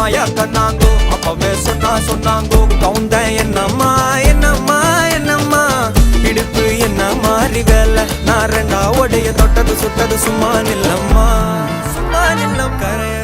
மாயா கண்ணாங்கோ அப்பவே சொன்னாங்கோ கவுந்த என்னம்மா என்னம்மா என்னம்மா இடுப்பு என்ன மாறி வேலை நான் ரெண்டா உடைய தொட்டது சுட்டது சும்மா நில்லம்மா சும்மா நில்லம் கரைய